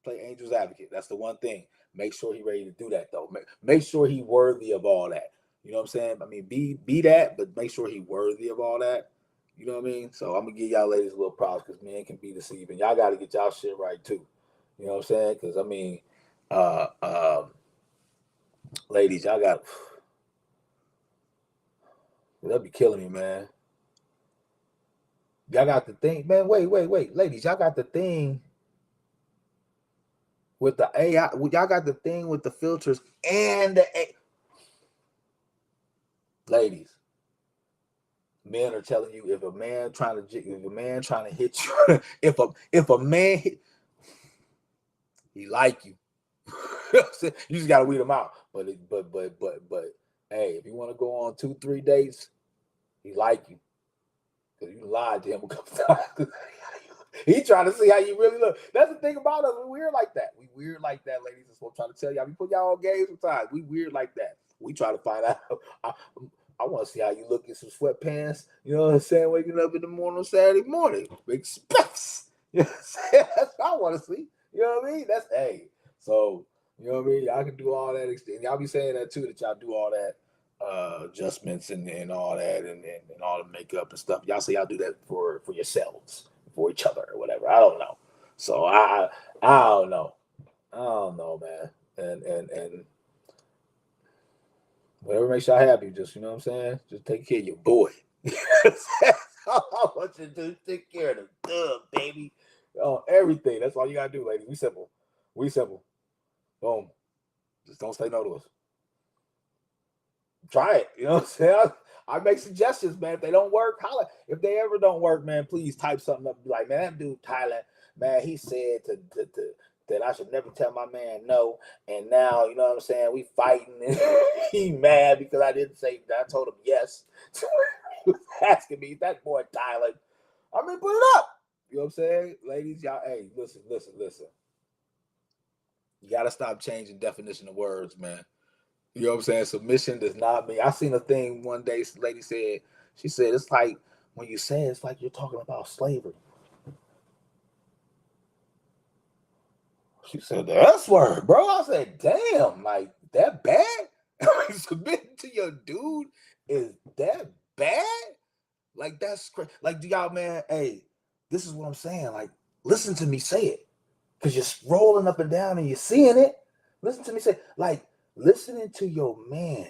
play angel's advocate. That's the one thing. Make sure he's ready to do that though. Make sure he's worthy of all that. You know what I'm saying? I mean, be that, but make sure he's worthy of all that. You know what I mean? So I'm gonna give y'all ladies a little props, because men can be deceiving. Y'all got to get y'all shit right too. You know what I'm saying? Because I mean, Ladies, y'all got that'll be killing me, man. Y'all got the thing, man. Wait. Ladies, y'all got the thing with the AI. Y'all got the thing with the filters and the ladies. Men are telling you if a man trying to hit you, if a man hit, he like you. You just gotta weed him out. But hey, if you want to go on 2-3 dates, he like you because you lied to him a couple times. He trying to see how you really look. That's the thing about us. We weird like that. We weird like that, ladies. That's what I'm trying to tell y'all. We put y'all on games sometimes. We weird like that. We try to find out. I want to see how you look in some sweatpants. You know what I'm saying? Waking up in the morning on Saturday morning. Big specs. You know what I'm saying? That's what I want to see. You know what I mean? That's hey. So, you know what I mean? Y'all can do all that. Y'all be saying that too, that y'all do all that adjustments and all that and all the makeup and stuff. Y'all say y'all do that for yourselves, for each other or whatever. I don't know. So I don't know. I don't know, man. And whatever makes y'all happy, just you know what I'm saying? Just take care of your boy. All I want you to do is take care of the dub, baby. Oh, everything. That's all you gotta do, ladies. We simple. We simple. Boom. Just don't say no to us. Try it. You know what I'm saying? I make suggestions, man. If they don't work, holla. If they ever don't work, man, please type something up. Be like, man, that dude Tyler, man, he said that I should never tell my man no. And now, you know what I'm saying? We fighting and he mad because I didn't say that. I told him yes. He was asking me, that boy Tyler. I mean, put it up. You know what I'm saying? Ladies, y'all, hey, listen. You gotta stop changing definition of words, man. You know what I'm saying? Submission does not mean. I seen a thing one day. Lady said, she said it's like when you say it's like you're talking about slavery. She said the S word, bro. I said, damn, like that bad? Submitting to your dude is that bad? Like that's crazy. Like, do y'all, man? Hey, this is what I'm saying. Like, listen to me say it, cause you're rolling up and down and you're seeing it. Listen to me say, like, listening to your man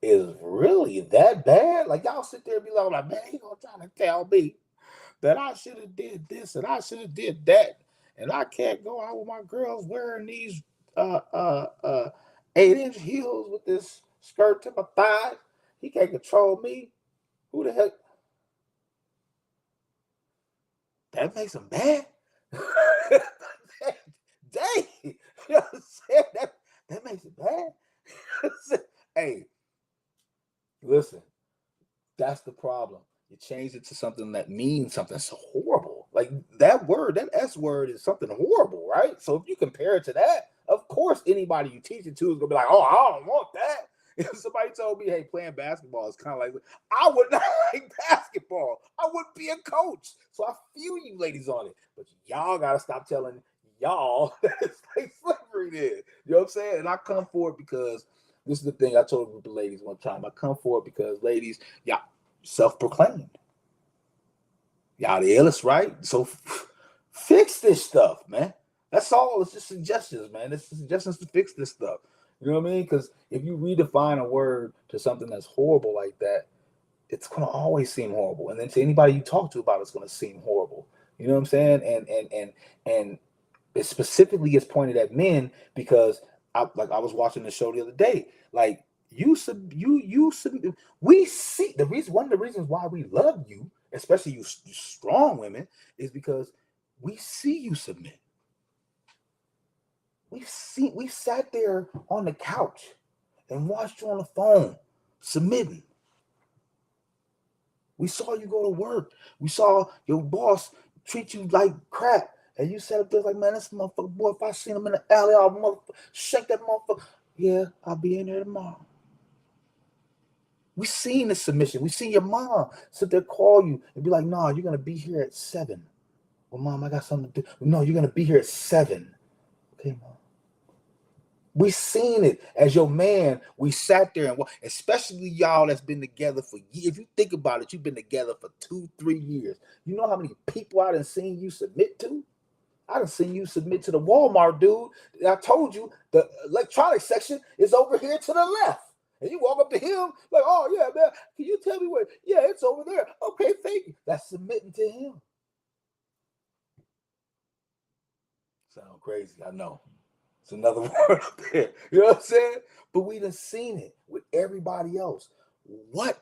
is really that bad? Like y'all sit there and be like, man, he gonna try to tell me that I should have did this and I should have did that, and I can't go out with my girls wearing these uh uh uh 8-inch heels with this skirt to my thighs. He can't control me. Who the heck? That makes him bad. Dang, you know what I'm saying? That makes it bad. Hey, listen, that's the problem. You change it to something that means something so horrible. Like that word, that S word is something horrible, right? So if you compare it to that, of course, anybody you teach it to is gonna be like, oh, I don't want that. If somebody told me, hey, playing basketball is kind of like, I would not like basketball. I wouldn't be a coach. So I feel you ladies on it. But y'all gotta stop telling y'all that it's like slavery there. You know what I'm saying? And I come for it because this is the thing I told a group of ladies one time. I come for it because ladies, y'all self-proclaimed. Y'all the illest, right? So fix this stuff, man. That's all. It's just suggestions, man. It's suggestions to fix this stuff. You know what I mean? Because if you redefine a word to something that's horrible like that, it's gonna always seem horrible. And then to anybody you talk to about it's gonna seem horrible. You know what I'm saying? And it specifically is pointed at men because I was watching the show the other day. Like we see the reason, one of the reasons why we love you, especially you strong women, is because we see you submit. We sat there on the couch and watched you on the phone submitting. We saw you go to work. We saw your boss treat you like crap. And you sat up there like, man, this motherfucker, boy, if I seen him in the alley, I'll shake that motherfucker. Yeah, I'll be in there tomorrow. We seen the submission. We seen your mom sit there, call you, and be like, no, you're going to be here at 7. Well, mom, I got something to do. No, you're going to be here at 7. Okay, mom. We seen it as your man. We sat there and especially y'all that's been together for years. If you think about it, you've been together for 2-3 years. You know how many people I done seen you submit to? I done seen you submit to the Walmart dude. I told you the electronics section is over here to the left. And you walk up to him like, oh yeah, man, can you tell me where? Yeah, it's over there. Okay, thank you. That's submitting to him. Sound crazy, I know. It's another word up there. You know what I'm saying? But we done seen it with everybody else. What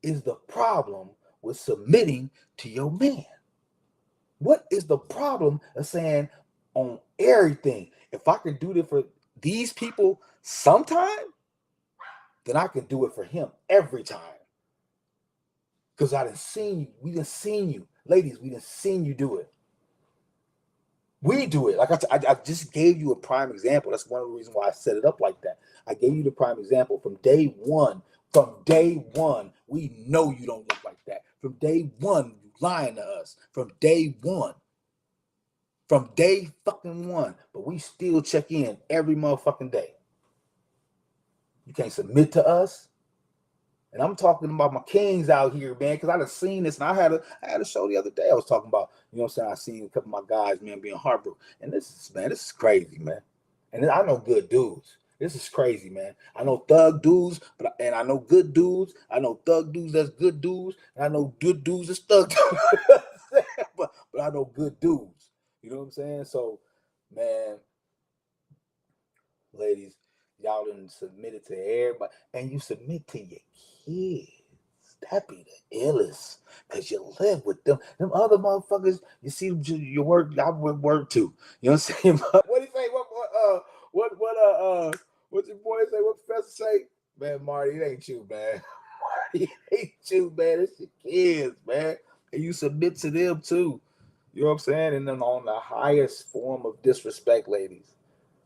is the problem with submitting to your man? What is the problem of saying on everything? If I can do this for these people sometime, then I can do it for him every time. Because I done seen you. We done seen you. Ladies, we done seen you do it. We do it. Like I just gave you a prime example. That's one of the reasons why I set it up like that. I gave you the prime example from day one. From day one, we know you don't look like that. From day one, you lying to us. From day one. From day fucking one. But we still check in every motherfucking day. You can't submit to us. And I'm talking about my kings out here, man, because I done seen this. And I had a show the other day I was talking about, you know what I'm saying? I seen a couple of my guys, man, being heartbroken. And this is crazy, man. And I know good dudes. This is crazy, man. I know thug dudes, and I know good dudes. I know thug dudes that's good dudes. And I know good dudes that's thug dudes. but I know good dudes. You know what I'm saying? So, man, ladies, y'all done submitted to everybody, and you submit to your kids. That be the illest, cause you live with them. Them other motherfuckers, you see them, you work. I would work too. You know what I'm saying? What do you say? What's your boy say? What professor say? Man, Marty, it ain't you, man. Marty, it ain't you, man. It's your kids, man, and you submit to them too. You know what I'm saying? And then on the highest form of disrespect, ladies,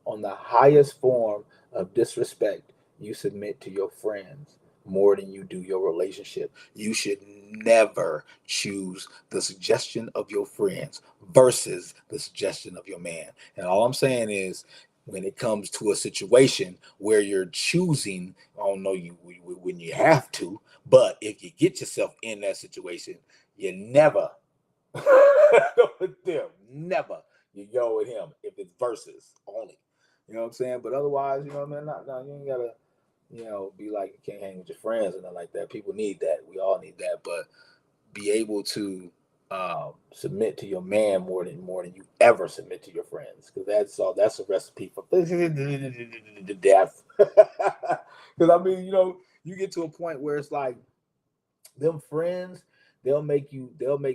on the highest form of disrespect, you submit to your friends more than you do your relationship. You should never choose the suggestion of your friends versus the suggestion of your man. And all I'm saying is, when it comes to a situation where you're choosing, I don't know you when you have to, but if you get yourself in that situation, you never go with them. Never. You go with him if it's versus only. You know what I'm saying? But otherwise, you know what I mean? You ain't gotta, be like you can't hang with your friends and nothing like that. People need that. We all need that. But be able to submit to your man more than you ever submit to your friends, because that's a recipe for death. Because I mean, you get to a point where it's like them friends, they'll make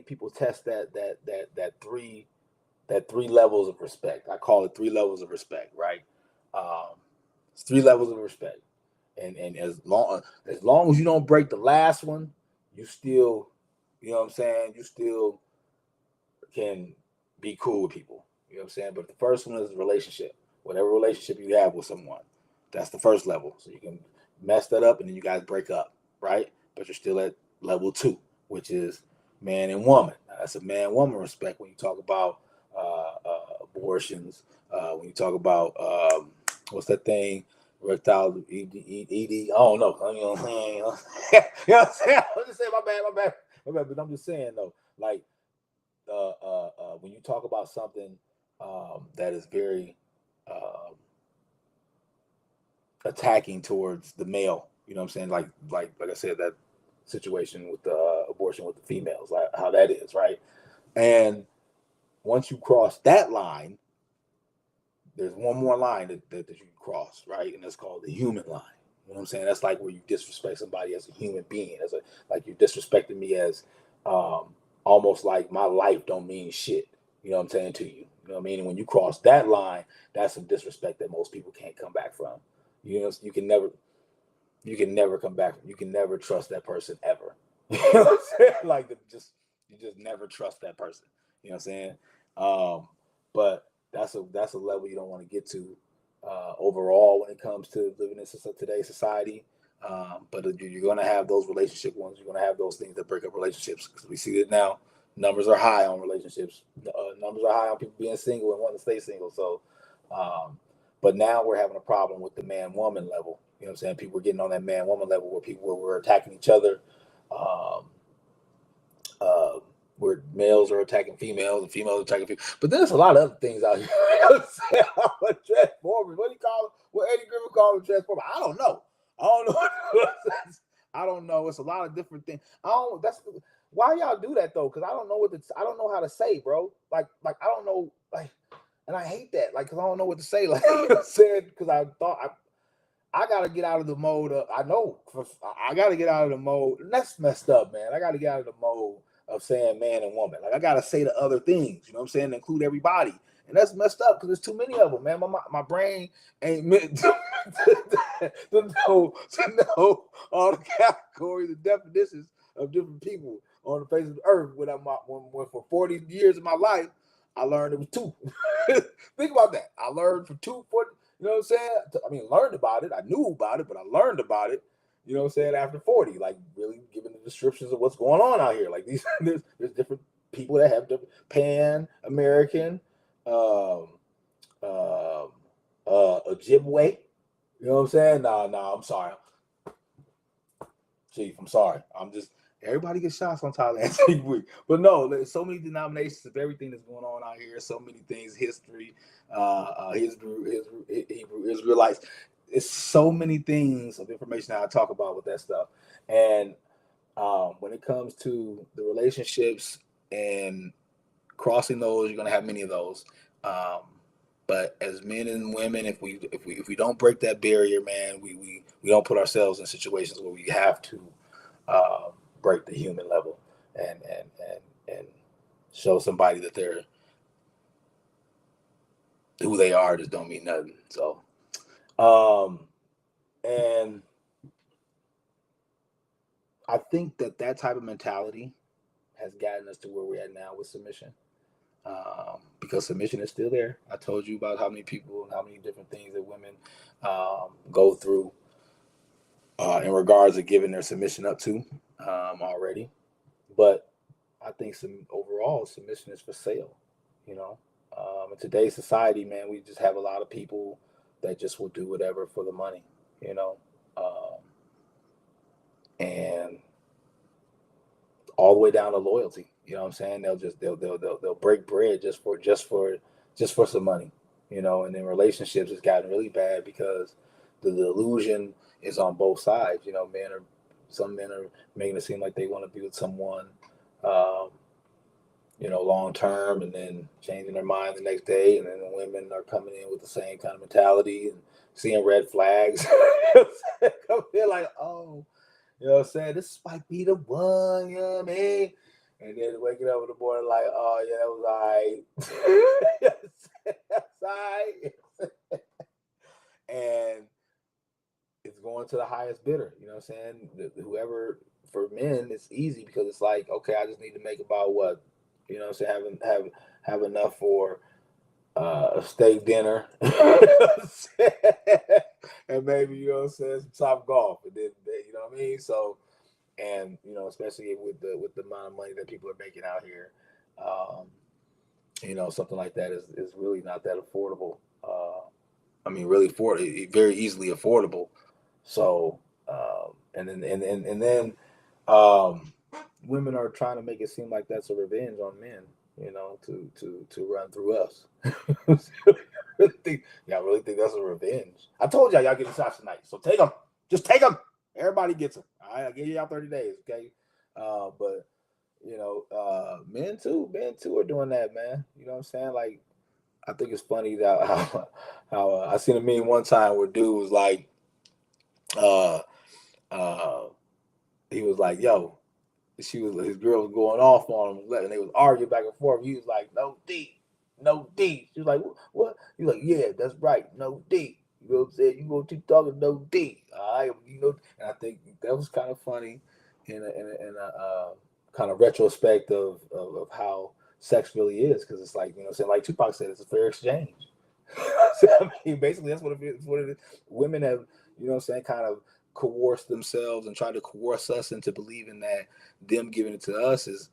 people test that three levels of respect. I call it 3 levels of respect, right? It's 3 levels of respect, and as long as you don't break the last one, you still, you know what I'm saying, you still can be cool with people. You know what I'm saying? But the first one is a relationship. Whatever relationship you have with someone, that's the first level. So you can mess that up, and then you guys break up, right? But you're still at level 2, which is man and woman. Now, that's a man-woman respect when you talk about abortions. When you talk about what's that thing? Erectile ED. I don't know. You know what I'm saying? You know what I'm saying? I'm just saying, my bad. But I'm just saying though, like when you talk about something that is very attacking towards the male, you know what I'm saying? Like I said, that situation with the abortion with the females, like how that is, right? And once you cross that line, there's one more line that you can cross, right? And that's called the human line. You know what I'm saying? That's like where you disrespect somebody as a human being, like you're disrespecting me as almost like my life don't mean shit. You know what I'm saying to you? You know what I mean? And when you cross that line, that's some disrespect that most people can't come back from. You know, you can never come back. You can never trust that person ever. You know what I'm saying? Like you just never trust that person. You know what I'm saying? But that's a level you don't want to get to overall when it comes to living in today's society. But you're going to have those relationship ones. You're going to have those things that break up relationships, because we see it now. Numbers are high on relationships. Numbers are high on people being single and wanting to stay single. So, but now we're having a problem with the man-woman level. You know what I'm saying? People are getting on that man-woman level where we're attacking each other. Um, uh, where males are attacking females and females are attacking females. But there's a lot of other things out here. Transformers. What do you call it? What Eddie Griffin called them Transformers? I don't know. I don't know. I don't know. It's a lot of different things. That's why y'all do that though, because I don't know I don't know how to say, bro. Like I don't know, like, and I hate that, like, because I don't know what to say. Like I said, because I thought I gotta get out of the mode of, I gotta get out of the mode. And that's messed up, man. I gotta get out of the mode of saying man and woman. Like I gotta say the other things, you know what I'm saying, to include everybody. And that's messed up because there's too many of them, man. My brain ain't meant to know all the categories and definitions of different people on the face of the earth. When for 40 years of my life, I learned it was two. Think about that. I learned for 40. You know what I'm saying? I mean, learned about it. I knew about it, but I learned about it. You know what I'm saying? After 40, like really giving the descriptions of what's going on out here. Like there's different people that have different Pan-American, Ojibwe. You know what I'm saying? No, I'm sorry. Chief, I'm sorry. Everybody gets shots on Thailand week. But no, there's so many denominations of everything that's going on out here. So many things, history, Hebrew Israelites. It's so many things of information that I talk about with that stuff. And when it comes to the relationships and crossing those, you're gonna have many of those. But as men and women, if we don't break that barrier, man, we don't put ourselves in situations where we have to break the human level and show somebody that they're who they are just don't mean nothing. So and I think that type of mentality has gotten us to where we're at now with submission. Because submission is still there. I told you about how many people and how many different things that women go through in regards to giving their submission up to already. But I think overall submission is for sale. You know, in today's society, man, we just have a lot of people that just will do whatever for the money. You know, and all the way down to loyalty. You know what I'm saying? They'll break bread just for some money. You know, and in relationships, it's gotten really bad because the delusion is on both sides. You know, some men are making it seem like they want to be with someone, long term, and then changing their mind the next day, and then the women are coming in with the same kind of mentality and seeing red flags. Come in like, oh, you know what I'm saying? This might be the one, you know what I mean? And then waking up in the morning like, oh yeah, that was all right. That's all right. And it's going to the highest bidder. You know what I'm saying? Whoever, for men, it's easy because it's like, okay, I just need to make about what, you know what I'm saying, have enough for a steak dinner and maybe, you know what I'm saying, some top golf, and then, you know what I mean? So, and you know, especially with the amount of money that people are making out here, you know, something like that is really not that affordable. Really very easily affordable. So, and then women are trying to make it seem like that's a revenge on men, you know, to run through us. Y'all really think that's a revenge? I told y'all getting shots tonight, so take them. Just take them. Everybody gets them. All right, I'll give y'all 30 days, okay? But you know, men too are doing that, man. You know what I'm saying? Like, I think it's funny that how I seen a meme one time where dude was like, he was like, yo, his girl was going off on him, and they was arguing back and forth. He was like, no D. She was like, what? He was like, yeah, that's right, no D. You know what I'm saying? You gonna keep talking no D. All right, you know. And I think that was kind of funny in a kind of retrospect of how sex really is, because it's like, you know what I'm saying, like Tupac said, it's a fair exchange. So, I mean, basically that's what it is. Women have, you know what I'm saying, kind of coerce themselves and try to coerce us into believing that them giving it to us is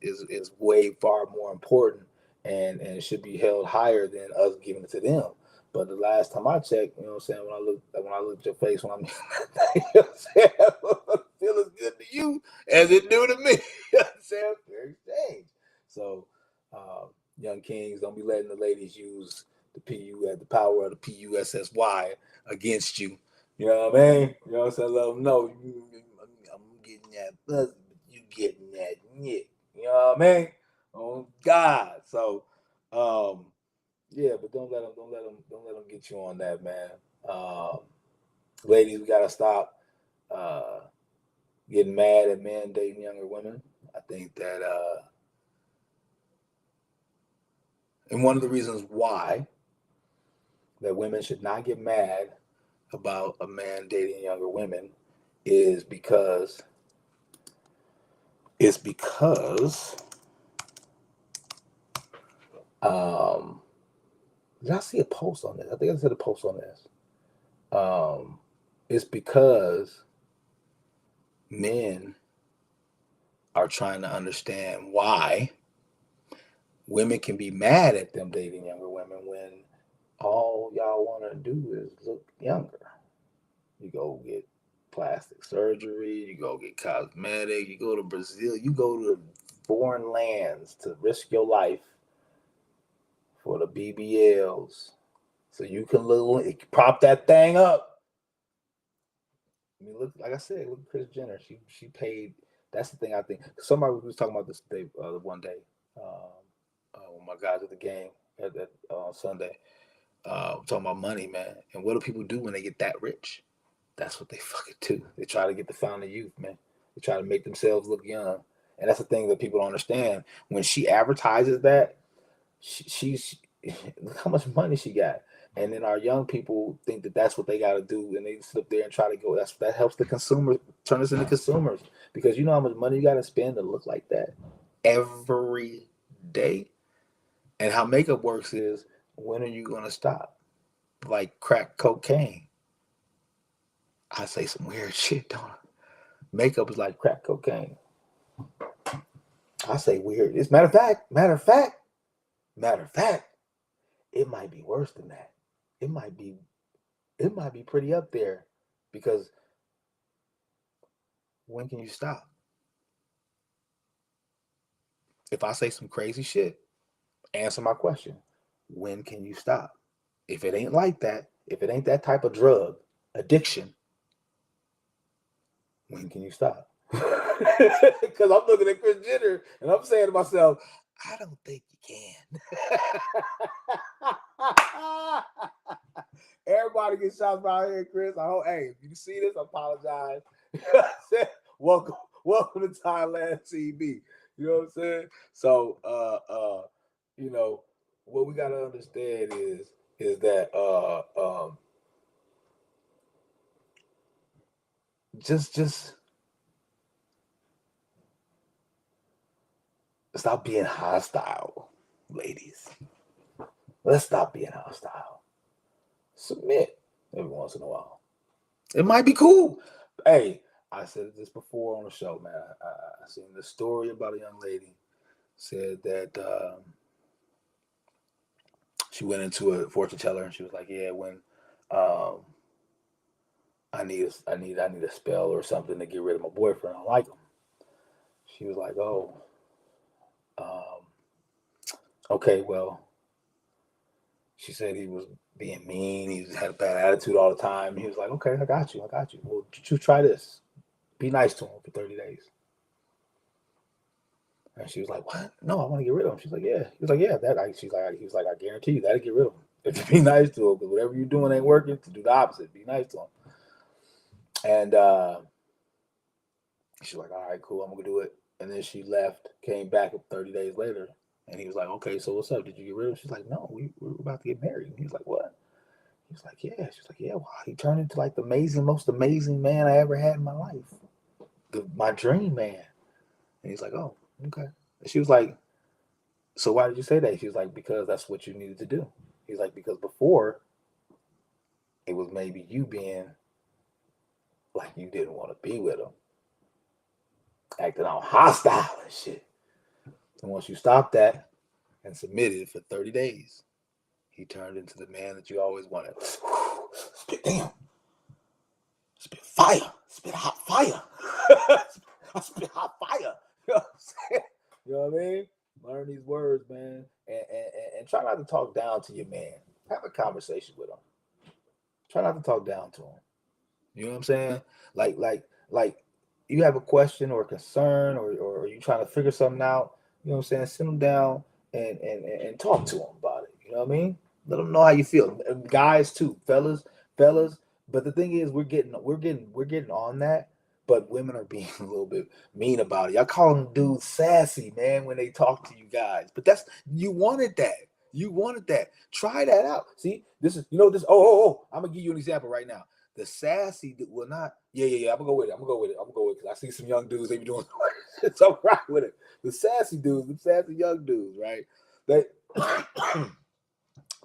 way far more important and should be held higher than us giving it to them. But the last time I checked, you know what I'm saying, when I look at your face, when I'm you know what I'm saying, it feel as good to you as it do to me. You know what I'm saying? Fair exchange. So, young kings, don't be letting the ladies use the power of the PUSSY against you. You know what I mean? You know what I'm saying? Let them know I'm getting that pussy, but you getting that nick. You know what I mean? Oh God. So, yeah, but don't let them get you on that, man. Ladies, we gotta stop getting mad at men dating younger women. I think that, and one of the reasons why that women should not get mad about a man dating younger women is because um did I see a post on this? I think I said a post on this. It's because men are trying to understand why women can be mad at them dating younger women when all y'all want to do is look younger. You go get plastic surgery, you go get cosmetic, you go to Brazil, you go to foreign lands to risk your life for the BBLs. So you can prop that thing up. I mean, look, like I said, look at Kris Jenner. She paid. That's the thing I think. Somebody was talking about this day, one day, when my guys at the game on Sunday, talking about money, man. And what do people do when they get that rich? That's what they fucking do. They try to get the fountain of youth, man. They try to make themselves look young. And that's the thing that people don't understand. When she advertises that, she's look how much money she got. And then our young people think that that's what they got to do, and they sit up there and try to go. That helps the consumer turn us into consumers, because you know how much money you got to spend to look like that every day. And how makeup works is, when are you gonna stop? Like crack cocaine. I say some weird shit, don't I? Makeup is like crack cocaine. I say weird. It's matter of fact, it might be worse than that. It might be pretty up there, because when can you stop? If I say some crazy shit, answer my question. When can you stop? If it ain't like that, if it ain't that type of drug addiction, when can you stop? Because I'm looking at Kris Jenner and I'm saying to myself, I don't think you can. Everybody gets shots out here, Chris. Hey, if you see this, I apologize. welcome to Thailand TV. You know what I'm saying? So, you know, what we gotta understand is that just stop being hostile, ladies. Let's stop being hostile. Submit every once in a while. It might be cool. Hey, I said this before on the show, man. I seen this story about a young lady said that she went into a fortune teller and she was like, "Yeah, when I need a spell or something to get rid of my boyfriend. I don't like him." She was like, "Oh, okay, well." She said he was being mean. He had a bad attitude all the time. He was like, "Okay, I got you. Well, you try this. Be nice to him for 30 days." And she was like, "What? No, I want to get rid of him." She's like, "Yeah." He was like, "Yeah, he was like, "I guarantee you that'll get rid of him. If you be nice to him, because whatever you're doing ain't working, to do the opposite. Be nice to him." And she's like, "All right, cool, I'm gonna do it." And then she left, came back 30 days later, and he was like, "Okay, so what's up? Did you get rid of him?" She's like, "No, we're about to get married." And he was like, "What?" He was like, "Yeah." She's like, "Yeah, wow, he turned into like the most amazing man I ever had in my life. My dream man." And he's like, "Oh, okay." And she was like, "So why did you say that?" She was like, "Because that's what you needed to do." He's like, "Because before, it was maybe you being like you didn't want to be with him, acting all hostile and shit. And once you stopped that and submitted for 30 days, he turned into the man that you always wanted." Damn. Spit fire. Spit hot fire. I spit hot fire. You know what I'm saying? You know what I mean? Learn these words, man, and try not to talk down to your man. Have a conversation with him. Try not to talk down to him. You know what I'm saying? Like you have a question or a concern or you trying to figure something out. You know what I'm saying? Sit them down and talk to them about it. You know what I mean? Let them know how you feel. And guys too, fellas. But the thing is, we're getting on that. But women are being a little bit mean about it. Y'all calling dudes sassy, man, when they talk to you guys. But that's you wanted that. You wanted that. Try that out. See, this is this. Oh. I'm gonna give you an example right now. The sassy will not. Yeah. I'm gonna go with it. Because I see some young dudes. They be doing so right with it. The sassy dudes, the sassy young dudes, right?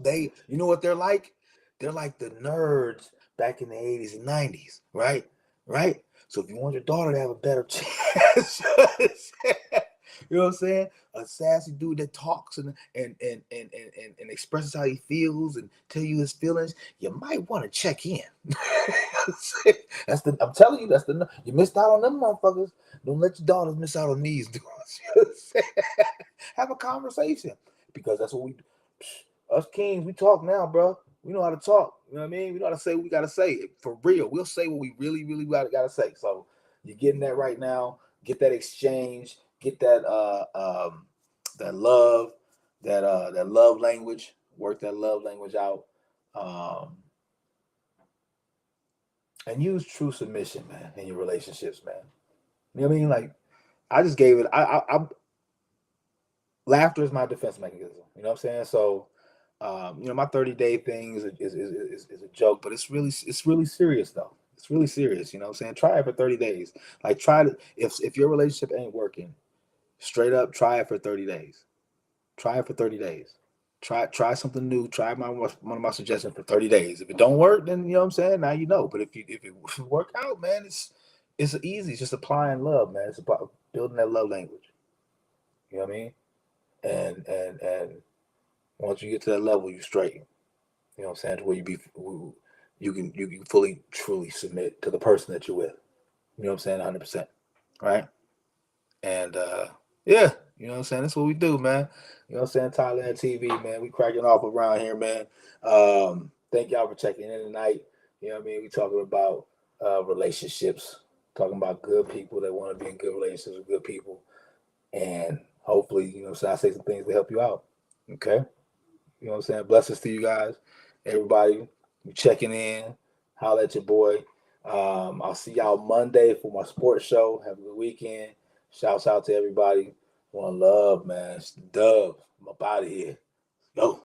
They, you know what they're like? They're like the nerds back in the 80s and 90s, right? Right. So if you want your daughter to have a better chance, you know what I'm saying? A sassy dude that talks and expresses how he feels and tell you his feelings, you might want to check in. I'm telling you, you missed out on them motherfuckers. Don't let your daughters miss out on these dudes. Have a conversation because that's what we us kings, we talk now, bro. We know how to talk. You know what I mean? We know how to say what we gotta say. For real. We'll say what we really, really gotta say. So you're getting that right now. Get that exchange, get that love, that love language, work that love language out. Um and use true submission, man, in your relationships, man. You know what I mean? Like I just gave it I laughter is my defense mechanism. You know what I'm saying? So my 30-day thing is a joke, but it's really serious though. It's really serious. You know what I'm saying? Try it for 30 days. Like try to if your relationship ain't working, straight up try it for 30 days. Try it for 30 days. Try something new. Try one of my suggestions for 30 days. If it don't work, then you know what I'm saying? Now you know. But if it work out, man, it's easy. It's just applying love, man. It's about building that love language. You know what I mean? And once you get to that level, you straight. You know what I'm saying? To where you can fully truly submit to the person that you're with. You know what I'm saying? 100%. Right? And yeah, you know what I'm saying? That's what we do, man. You know what I'm saying? Thailand TV, man. We cracking off around here, man. Thank y'all for checking in tonight. You know what I mean? We talking about relationships, talking about good people that want to be in good relationships with good people. And hopefully, so I say some things to help you out. Okay? You know what I'm saying? Blessings to you guys. Everybody, you checking in. Holla at your boy. I'll see y'all Monday for my sports show. Have a good weekend. Shouts out to everybody. One love, man. It's the Dub. I'm up out of here. Go.